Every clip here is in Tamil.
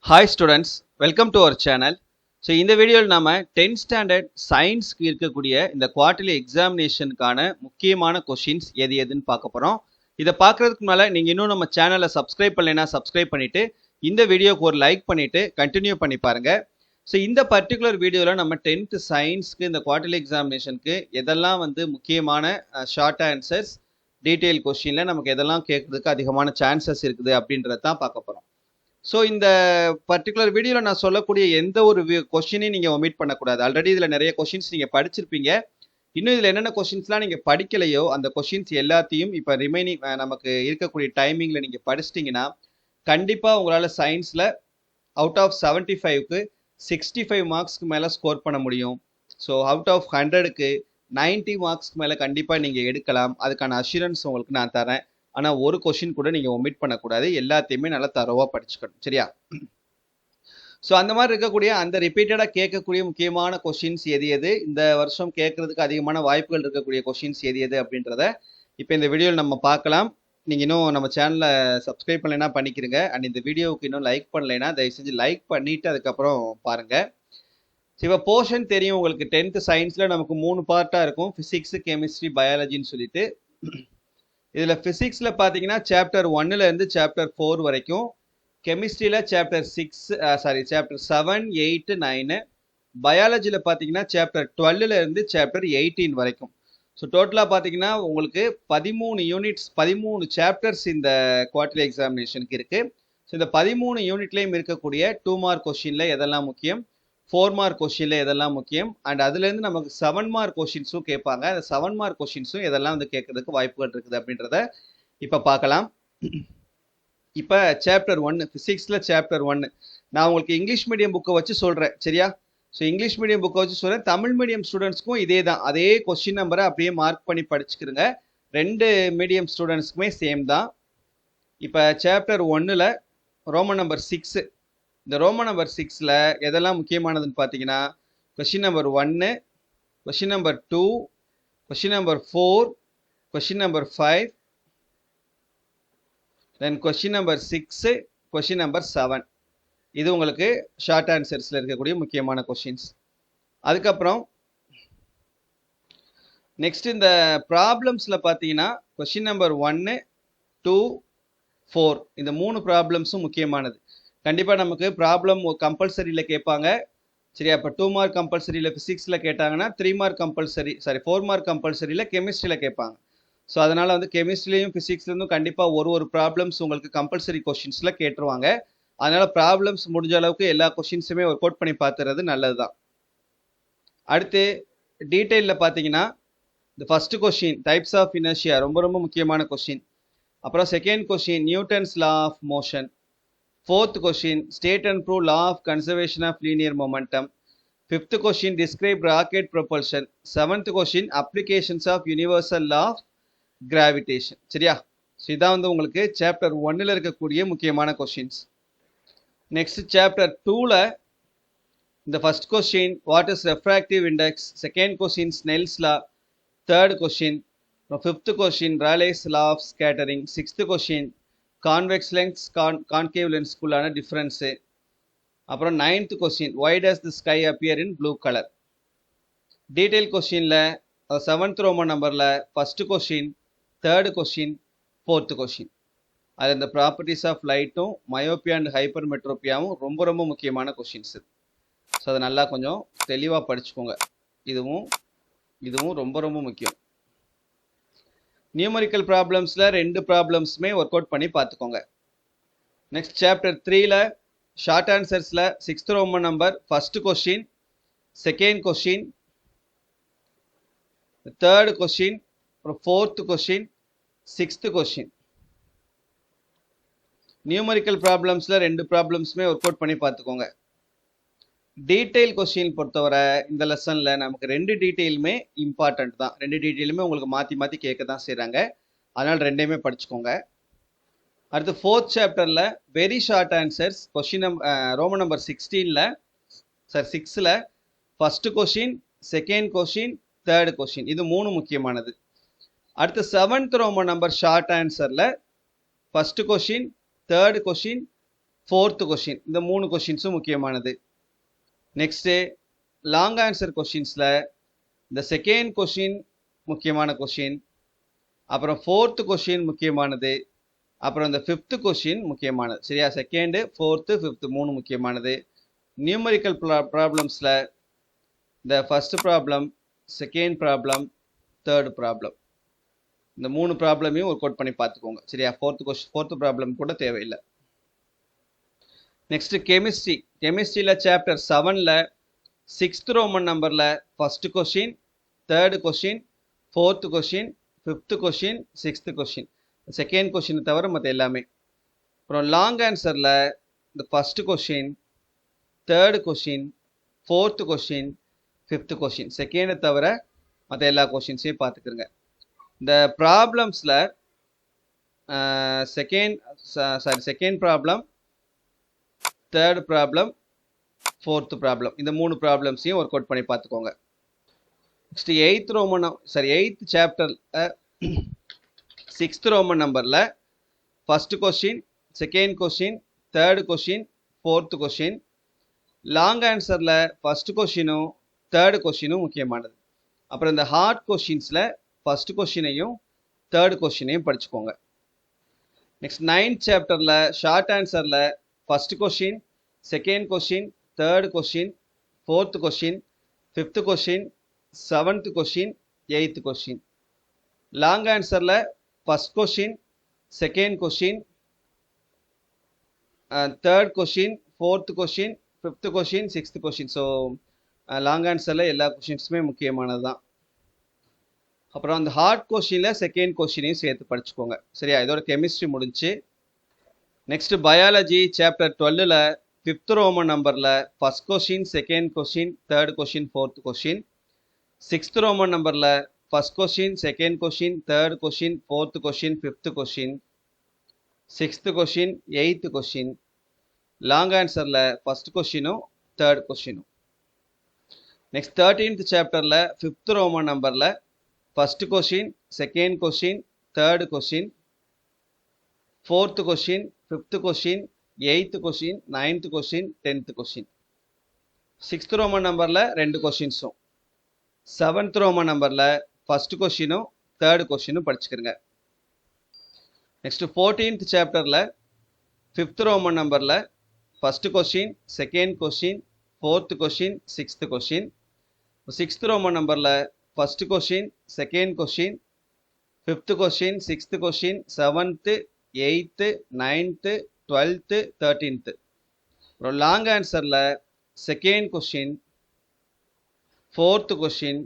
Hi students, welcome to our channel. So இந்த வீடியோவில் நாம 10th ஸ்டாண்டர்ட் சயின்ஸ்க்கு இருக்கக்கூடிய இந்த குவார்டர்லி எக்ஸாமினேஷனுக்கான முக்கியமான கொஷின்ஸ் எதுன்னு பார்க்க போகிறோம். இதை பார்க்குறதுக்கு மேலே நீங்கள் இன்னும் நம்ம சேனலை சப்ஸ்கிரைப் பண்ணலைன்னா சப்ஸ்கிரைப் பண்ணிவிட்டு இந்த வீடியோக்கு ஒரு லைக் பண்ணிவிட்டு கண்டினியூ பண்ணி பாருங்கள். ஸோ இந்த பர்டிகுலர் வீடியோவில் நம்ம 10th சயின்ஸ்க்கு இந்த குவார்டர்லி எக்ஸாமினேஷனுக்கு எதெல்லாம் முக்கியமான ஷார்ட் ஆன்சர்ஸ் டீட்டெயில் கொஷினில் நமக்கு எதெல்லாம் கேட்குறதுக்கு அதிகமான சான்சஸ் இருக்குது அப்படின்றத தான் பார்க்க போகிறோம். ஸோ இந்த பர்டிகுலர் வீடியோவில் நான் சொல்லக்கூடிய எந்த ஒரு கொஷினையும் நீங்கள் ஒமிட் பண்ணக்கூடாது. ஆல்ரெடி இதில் நிறைய கொஷின்ஸ் நீங்கள் படிச்சிருப்பீங்க. இன்னும் இதில் என்னென்ன கொஷின்ஸ்லாம் நீங்கள் படிக்கலையோ அந்த கொஷின்ஸ் எல்லாத்தையும் இப்போ ரிமைனிங் நமக்கு இருக்கக்கூடிய டைமிங்கில் நீங்கள் படிச்சிட்டிங்கன்னா கண்டிப்பாக உங்களால் சயின்ஸில் அவுட் ஆஃப் 75க்கு 65 மார்க்ஸ்க்கு மேலே ஸ்கோர் பண்ண முடியும். ஸோ அவுட் ஆஃப் 100க்கு 90 மார்க்ஸ்க்கு மேலே கண்டிப்பாக நீங்கள் எடுக்கலாம். அதுக்கான அஷூரன்ஸ் உங்களுக்கு நான் தரேன். ஆனால் ஒரு கொஷின் கூட நீங்கள் ஒமிட் பண்ணக்கூடாது. எல்லாத்தையுமே நல்லா தரோவாக படிச்சுக்கணும், சரியா? ஸோ அந்த மாதிரி இருக்கக்கூடிய அந்த ரிப்பீட்டடாக கேட்கக்கூடிய முக்கியமான கொஷின்ஸ் எது இந்த வருஷம் கேட்கறதுக்கு அதிகமான வாய்ப்புகள் இருக்கக்கூடிய கொஷின்ஸ் எது அப்படின்றத இப்போ இந்த வீடியோவில் நம்ம பார்க்கலாம். நீங்கள் இன்னும் நம்ம சேனலை சப்ஸ்கிரைப் பண்ணலைன்னா பண்ணிக்கிறங்க. அண்ட் இந்த வீடியோவுக்கு இன்னும் லைக் பண்ணலைன்னா தயவு செஞ்சு லைக் பண்ணிவிட்டு அதுக்கப்புறம் பாருங்கள். இப்போ போர்ஷன் தெரியும் உங்களுக்கு. 10th சயின்ஸில் நமக்கு 3 பார்ட்டாக இருக்கும். ஃபிசிக்ஸு, கெமிஸ்ட்ரி, பயாலஜின்னு சொல்லிட்டு. இதில் ஃபிசிக்ஸில் பார்த்தீங்கன்னா சாப்டர் 1லேருந்து சாப்டர் 4 வரைக்கும், கெமிஸ்ட்ரியில் சாப்டர் 7, 8, 9, பயாலஜியில் பார்த்தீங்கன்னா சாப்டர் 12லேருந்து சாப்டர் 18 வரைக்கும். ஸோ டோட்டலாக பார்த்தீங்கன்னா உங்களுக்கு 13 யூனிட்ஸ் 13 சாப்டர்ஸ் இந்த குவார்டர்லி எக்ஸாமினேஷனுக்கு இருக்குது. ஸோ இந்த 13 யூனிட்லேயும் இருக்கக்கூடிய 2 மார்க் கொஷினில் எதெல்லாம் முக்கியம், 4 மார்க் கொஷினில் எதெல்லாம் முக்கியம், அண்ட் அதுலேருந்து நமக்கு 7 மார்க் கொஷின்ஸும் கேட்பாங்க. அந்த 7 மார்க் கொஷின்ஸும் எதெல்லாம் கேட்கறதுக்கு வாய்ப்புகள் இருக்குது அப்படின்றத இப்போ பார்க்கலாம். இப்போ சாப்டர் 1 ஃபிசிக்ஸில் சாப்டர் 1 நான் உங்களுக்கு இங்கிலீஷ் மீடியம் புக்கை வச்சு சொல்கிறேன், சரியா? ஸோ இங்கிலீஷ் மீடியம் புக்கை வச்சு சொல்கிறேன். தமிழ் மீடியம் ஸ்டூடெண்ட்ஸ்க்கும் இதே தான், அதே கொஷின் நம்பரை அப்படியே மார்க் பண்ணி படிச்சுக்கிறங்க. 2 மீடியம் ஸ்டூடெண்ட்ஸ்க்குமே சேம் தான். இப்போ சாப்டர் 1ல் ரோமன் நம்பர் 6, இந்த ரோமன் நம்பர் 6ல் எதெல்லாம் முக்கியமானதுன்னு பார்த்தீங்கன்னா question number 1, question number 2, question number 4, question number 5, தென் கொஷின் நம்பர் 6, கொஷின் நம்பர் 7. இது உங்களுக்கு ஷார்ட் ஆன்சர்ஸில் இருக்கக்கூடிய முக்கியமான கொஷின்ஸ். அதுக்கப்புறம் நெக்ஸ்ட் இந்த ப்ராப்ளம்ஸில் பார்த்தீங்கன்னா கொஷின் நம்பர் 1, 2, 4 இந்த 3 ப்ராப்ளம்ஸும் முக்கியமானது. கண்டிப்பாக நமக்கு ப்ராப்ளம் கம்பல்சரியில் கேட்பாங்க, சரியா? இப்போ 2 மார்க் கம்பல்சரியில் ஃபிசிக்ஸில் கேட்டாங்கன்னா 3 மார்க் கம்பல்சரி 4 மார்க் கம்பல்சரியில் கெமிஸ்ட்ரியில் கேட்பாங்க. ஸோ அதனால் கெமிஸ்ட்ரிலையும் ஃபிசிக்ஸ்லேருந்தும் கண்டிப்பாக ஒரு ப்ராப்ளம்ஸ் உங்களுக்கு கம்பல்சரி கொஷின்ஸில் கேட்டுருவாங்க. அதனால் ப்ராப்ளம்ஸ் முடிஞ்ச அளவுக்கு எல்லா கொஷின்ஸுமே ஒர்க் அவுட் பண்ணி பார்த்துறது நல்லது தான். அடுத்து டீட்டெயிலில் பார்த்தீங்கன்னா இந்த first question types of inertia ரொம்ப முக்கியமான கொஷின். அப்புறம் second question Newton's law of motion. 4th question, state and prove law of conservation of linear momentum. 5th question, describe rocket propulsion. 7th question, applications of universal law of gravitation. சரியா? ஸோ இதான் உங்களுக்கு சாப்டர் 1ல் இருக்கக்கூடிய முக்கியமான கொஷின்ஸ். நெக்ஸ்ட் சாப்டர் 2ல் இந்த first question what is refractive index, second question Snell's law, third question, 5th question Rayleigh's law of scattering, 6th question convex lens concave லென்ஸ்க்குள்ளான டிஃப்ரென்ஸு. அப்புறம் 9th question why does the sky appear in blue colour. Detail கொஸ்டினில் 7th ரோமன் நம்பரில் first question, third question, 4th question. அது இந்த ப்ராப்பர்ட்டிஸ் ஆஃப் லைட்டும் மயோப்பியா அண்ட் ஹைப்பர் மெட்ரோப்பியாவும் ரொம்ப முக்கியமான கொஸ்டின்ஸு. ஸோ அதை நல்லா கொஞ்சம் தெளிவாக படிச்சுக்கோங்க. இதுவும் ரொம்ப முக்கியம். நியூமரிக்கல் ப்ராப்ளம்ஸில் 2 ப்ராப்ளம்ஸுமே ஒர்க் அவுட் பண்ணி பார்த்துக்கோங்க. நெக்ஸ்ட் சாப்டர் 3ல் ஷார்ட் ஆன்சர்ஸில் 6th Roman number first question, second question, third question, அப்புறம் 4th question, 6th question. Numerical ப்ராப்ளம்ஸில் 2 ப்ராப்ளம்ஸுமே ஒர்க் அவுட் பண்ணி பார்த்துக்கோங்க. டீட்டெயில் கொஸ்டின் பொறுத்தவரை இந்த லெசனில் நமக்கு 2 டீட்டெயிலுமே இம்பார்ட்டன்ட் தான். 2 டீட்டெயிலுமே உங்களுக்கு மாற்றி கேட்க தான் செய்கிறாங்க. அதனால் 2யுமே படிச்சுக்கோங்க. அடுத்து 4th சாப்டரில் very short answers question Roman number 6ல் first question, second question, third question இது 3 முக்கியமானது. அடுத்து 7th ரோமன் நம்பர் ஷார்ட் ஆன்சரில் first question, third question, fourth question. இந்த 3 கொஷின்ஸும் முக்கியமானது. நெக்ஸ்ட்டு லாங் ஆன்சர் கொஷின்ஸில் இந்த செகண்ட் கொஷின் முக்கியமான கொஷின், அப்புறம் ஃபோர்த்து கொஷின் முக்கியமானது, அப்புறம் இந்த ஃபிஃப்த்து கொஷின் முக்கியமானது. சரியா? செகண்டு, ஃபோர்த்து, ஃபிஃப்த்து 3 முக்கியமானது. நியூமரிக்கல் ப்ராப்ளம்ஸில் இந்த first problem, second problem, third problem, இந்த 3 ப்ராப்ளமையும் ஒர்க் அவுட் பண்ணி பார்த்துக்கோங்க. சரியா? ஃபோர்த்து ப்ராப்ளம் கூட தேவையில்லை. Next chemistry. கெமிஸ்ட்ரியில் சாப்டர் 7ல் 6th ரோமன் நம்பரில் first question, third question, fourth question, fifth question, sixth question. Second கொஷினை தவிர மற்ற எல்லாமே. அப்புறம் லாங் ஆன்சரில் இந்த first question, third question, fourth question, fifth question. செகண்டை தவிர மற்ற எல்லா கொஷின்ஸையும் பார்த்துக்குங்க. இந்த ப்ராப்ளம்ஸில் second problem, third problem, fourth problem, இந்த 3 ப்ராப்ளம்ஸையும் ஒர்க் அவுட் பண்ணி பார்த்துக்கோங்க. Next 8th chapter 6th Roman நம்பரில் first question, second question, third question, fourth question. Long ஆன்சரில் ஃபர்ஸ்ட் கொஷினும் தேர்டு கொஷினும் முக்கியமானது. அப்புறம் இந்த ஹார்ட் கொஷின்ஸில் ஃபர்ஸ்ட் கொஷினையும் தேர்டு கொஷினையும் படிச்சுக்கோங்க. நெக்ஸ்ட் 9th சாப்டரில் ஷார்ட் ஆன்சரில் first question, second question, third question, fourth question, fifth question, seventh question, eighth question. Long ஆன்சரில் first question, second question, third question, fourth question, fifth question, sixth question. So long ஆன்சரில் எல்லா கொஷின்ஸுமே முக்கியமானது தான். அப்புறம் அந்த ஹார்ட் கொஷினில் செகண்ட் கொஷினையும் சேர்த்து படிச்சுக்கோங்க. சரியா? இதோட கெமிஸ்ட்ரி முடிஞ்சு. நெக்ஸ்ட் பயாலஜி சாப்டர் 12ல் 5th ரோமன் நம்பரில் first question, second question, third question, fourth question. 6th Roman நம்பரில் first question, second question, third question, fourth question, fifth question, sixth question, eighth question. Long ஆன்சரில் ஃபர்ஸ்ட் கொஷினும் தேர்ட் கொஷினும். நெக்ஸ்ட் 13th சாப்டரில் 5th ரோமன் நம்பரில் first question, second question, third question, fourth question, fifth question, eighth question, 9th question, 10th question. 6th Roman நம்பரில் 2 கொஷின்ஸும். 7th ரோமன் நம்பரில் ஃபர்ஸ்ட் கொஷினும் தேர்ட் கொஷினும் படிச்சுக்கிறங்க. நெக்ஸ்ட் 14th சாப்டரில் 5th ரோமன் நம்பரில் first question, second question, fourth question, sixth question. 6th Roman நம்பரில் first question, second question, fifth question, sixth question, 7th, 8th, 9th, 12th, 13th. அப்புறம் லாங் ஆன்சரில் second question, fourth question,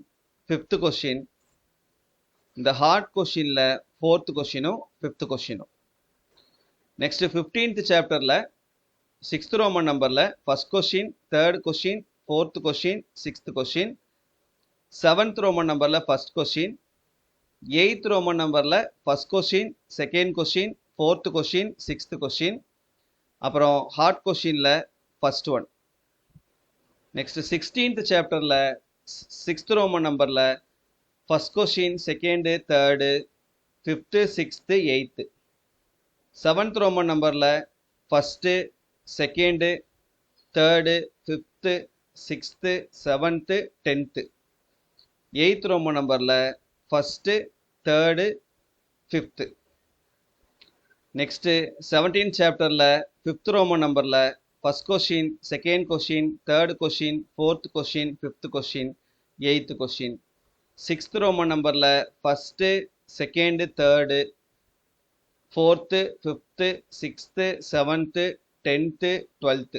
fifth question. இந்த ஹார்ட் கொஷினில் ஃபோர்த் கொஷினும் ஃபிஃப்த் கொஷினும். நெக்ஸ்ட் 15th சாப்டரில் 6th ரோமன் நம்பரில் first question, third question, fourth question, sixth question. 7th Roman நம்பரில் ஃபர்ஸ்ட் கொஷின். 8th ரோமன் நம்பரில் first question, second question, fourth question, sixth question. அப்புறம் ஹார்ட் கொஷினில் ஃபர்ஸ்ட் ஒன். நெக்ஸ்ட் 16th சாப்டரில் 6th ரோமன் நம்பரில் first question, second, third, fifth, sixth, eighth. 7th Roman நம்பரில் first, second, third, fifth, sixth, 7th, 10th. 8th Roman நம்பரில் first, third, fifth. Next 17th சாப்டரில் 5th ரோமன் நம்பரில் first question, second question, third question, fourth question, fifth question, eighth question. 6th Roman நம்பரில் first, second, third, fourth, fifth, sixth, 7th, 10th, 12th.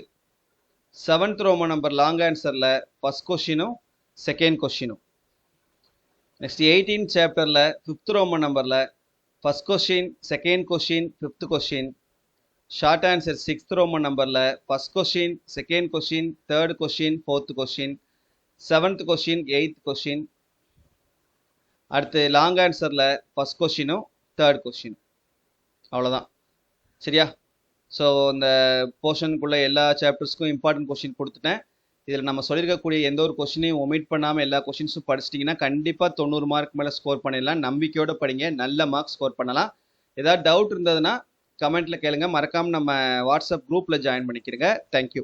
7th Roman number long ஆன்சரில் ஃபர்ஸ்ட் கொஷினும் செகண்ட் கொஷினும். நெக்ஸ்ட் 18th சாப்டரில் 5th ரோமன் நம்பரில் first question, second question, fifth question. Short answer 6th Roman நம்பரில் first question, second question, third question, fourth question, 7th question, eighth question. அடுத்து லாங் ஆன்சரில் ஃபர்ஸ்ட் கொஷினும் தேர்ட் கொஷினும். அவ்வளோதான். சரியா? ஸோ இந்த போர்ஷனுக்குள்ளே எல்லா சாப்டர்ஸ்க்கும் இம்பார்ட்டன்ட் கொஷின் கொடுத்துட்டேன். இதில் நம்ம சொல்லியிருக்கக்கூடிய எந்த ஒரு கொஷினையும் ஒமிட் பண்ணாமல் எல்லா கொஷின்ஸும் படிச்சிட்டிங்கன்னா கண்டிப்பாக 90 மார்க் மேலே ஸ்கோர் பண்ணிடலாம். நம்பிக்கையோடு படிங்க, நல்ல மார்க் ஸ்கோர் பண்ணலாம். ஏதாவது டவுட் இருந்ததுன்னா கமெண்ட்டில் கேளுங்க. மறக்காமல் நம்ம வாட்ஸ்அப் குரூப்பில் ஜாயின் பண்ணிக்கிறங்க. தேங்க்யூ.